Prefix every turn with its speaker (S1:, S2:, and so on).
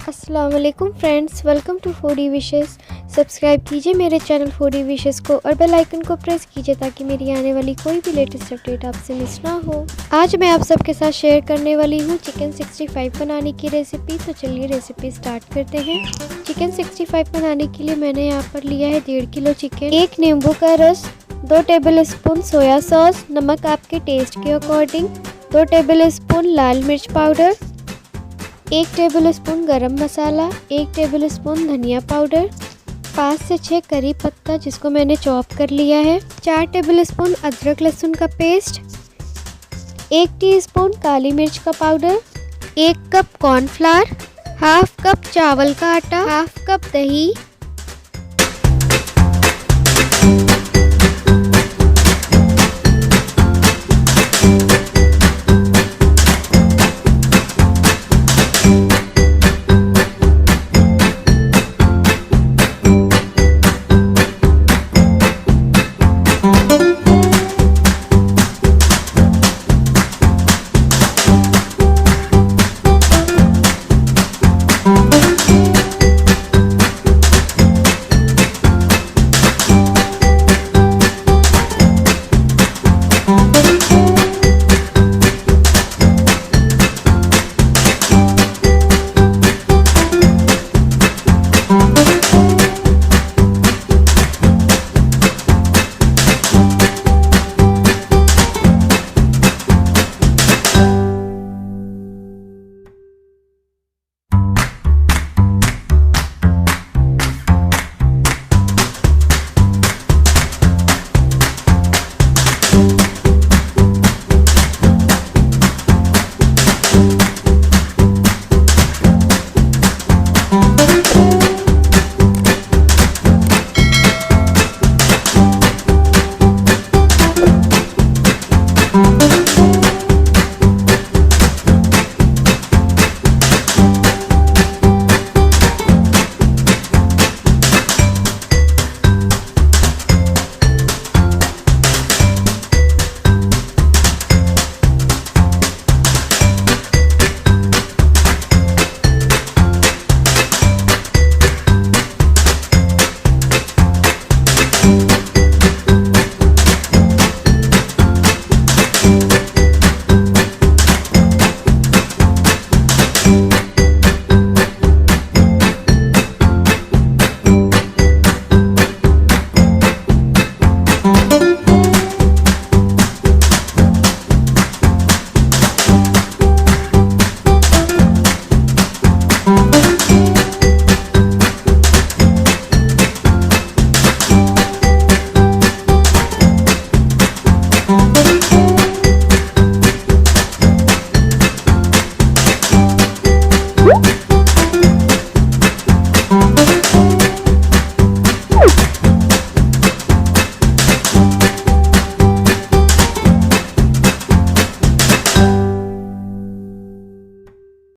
S1: अस्सलाम वालेकुम friends, welcome to foodie wishes. Subscribe कीजिए मेरे चैनल फूडी विशेस को और बेल आइकन को प्रेस कीजिए ताकि मेरी आने वाली कोई भी लेटेस्ट अपडेट आपसे मिस ना हो। आज मैं आप सबके साथ शेयर करने वाली हूँ चिकन 65 बनाने की रेसिपी। तो चलिए रेसिपी स्टार्ट करते हैं। चिकन 65 बनाने के लिए मैंने यहाँ पर लिया है 1.5 किलो चिकन, 1 नींबू का रस, 2 टेबल स्पून सोया सॉस, नमक आपके टेस्ट के अकॉर्डिंग, 2 टेबल स्पून लाल मिर्च पाउडर, 1 टेबल स्पून गरम मसाला, 1 टेबल स्पून धनिया पाउडर, 5 से 6 करी पत्ता जिसको मैंने चॉप कर लिया है, 4 टेबल स्पून अदरक लहसुन का पेस्ट, 1 टीस्पून काली मिर्च का powder, 1 cup cornflour, half cup चावल का आटा, हाफ कप दही,